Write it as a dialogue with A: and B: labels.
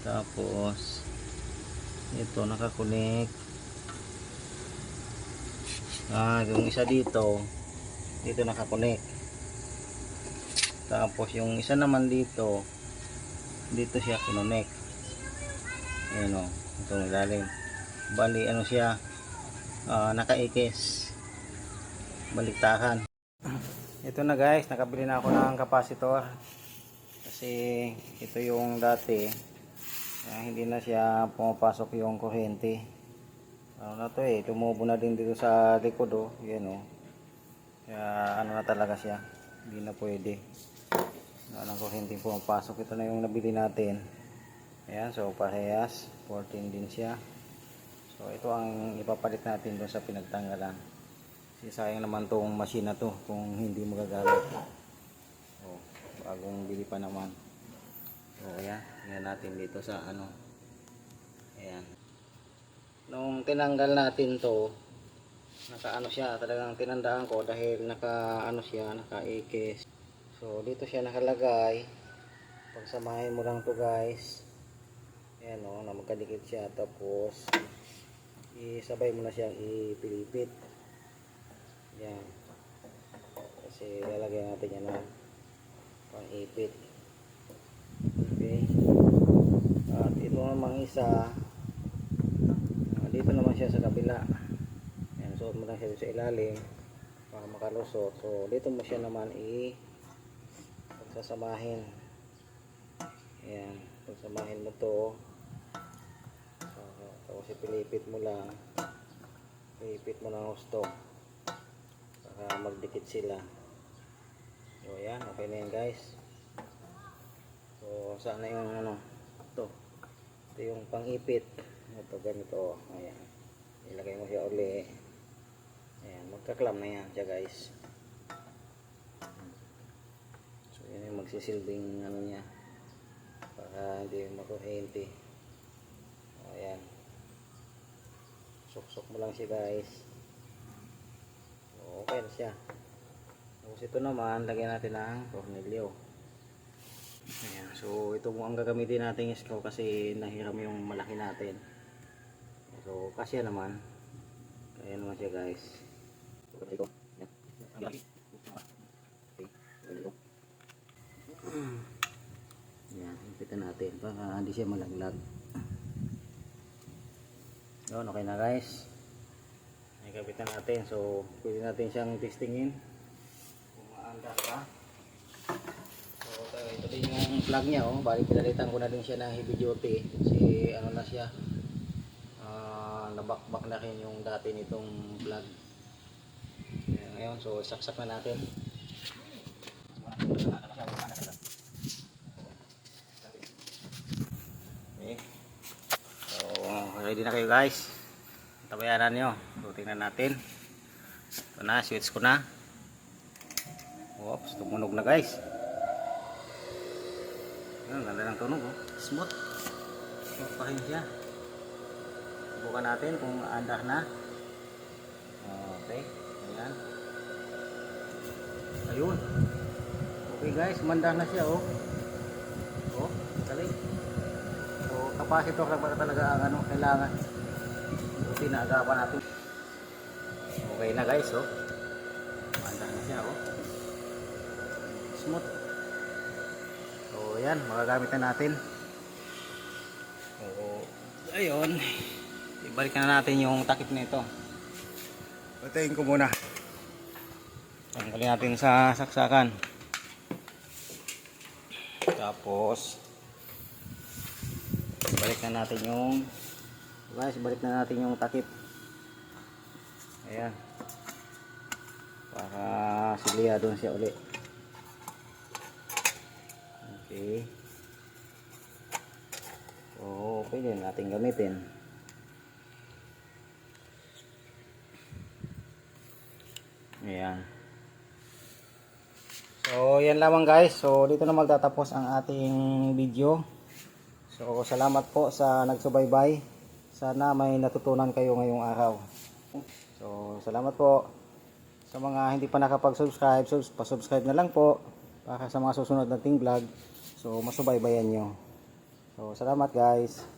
A: Tapos ito nakakunik. Yung isa dito nakakunik. Tapos yung isa naman dito siya kinunik. Ayan o, ito nalalim. Bali ano siya, nakaikis, baliktaran. Ito na guys, nakabili na ako ng capacitor kasi ito yung dati, hindi na siya pumapasok yung kuryente. Ano na to tumubo na din dito sa likod yan kaya ano na talaga siya, hindi na pwede ng kuryente pumapasok. Ito na yung nabili natin. Ayan, so parehas 14 din siya. So ito ang ipapalit natin doon sa pinagtanggalan. Kasi sayang naman tong machine na to kung hindi magagamit. Bagong bili pa naman. So ayan, tingnan natin dito sa ano. Ayan. Nung tinanggal natin to, nakaano siya, talagang tinandaan ko dahil nakaano siya, nakaikis. So dito siya nakalagay. Pagsamahin mo lang to guys. Ayan na magkadikit siya, tapos isabay mo na siyang ipilipit. Yan, kasi lalagay natin yan ng pang ipit. Okay, at ito namang isa, dito naman siya sa kabila. Yan, suot mo lang siya sa ilalim para makalusot. So dito mo siya naman pagsasamahin. Ayan, pagsamahin mo to. Tapos ipilipit mo lang, ipilipit mo ng gusto para magdikit sila. So ayan, okay na yan guys. So sana yung ito yung pang-ipit. Ito ganito, ayan, ilagay mo siya uli. Ayan, magkaklam na yan siya guys. So yan yung magsisilbing niya para hindi makuryente. Ayan, suksok mo lang siya guys. So, okay na siya. Tapos ito naman, lagyan natin ng tornilyo. Ayan, so ito mo ang gagamitin natin screw kasi nahiram yung malaki natin. So kasya naman, kaya naman siya guys. Ayan, impitan natin para hindi siya malaglag. Yun, okay na guys. Ikapitan natin. So pwede natin siyang testingin kung maanda pa. So ito din yung plug niya bali pinalitan ko na din siya ng heavy duty kasi ano na siya, nabakbak na rin yung dati nitong plug. Ngayon, so saksak na natin. Okay. So ready na kayo guys. Tabayanan nyo. So tingnan natin. Ito na, switch ko na. Oops, tumunog na guys. Ayan, ganda ng tunog smooth. Smooth pa rin siya. Subukan natin kung andah na. Okay, ayan. Ayun. Okay guys, mandah na siya galing. So capacitor lang ba talaga ang kailangan. Pinagapan natin. Okay na guys mandah na siya smooth. So ayan, magagamit na natin. Ayun, ibalikan na natin yung takip nito. Patayin ko muna, tanggalin natin sa saksakan. Tapos balik na natin yung balik na natin yung takip. Ayan, para siliya doon siya uli. Okay, so pwede natin gamitin. Ayan. So yan lamang guys. So dito na magtatapos ang ating video. So salamat po sa nagsubaybay. Sana may natutunan kayo ngayong araw. So salamat po. Sa mga hindi pa nakapag-subscribe, pa-subscribe na lang po para sa mga susunod nating vlog. So masubaybayan nyo. So, salamat guys.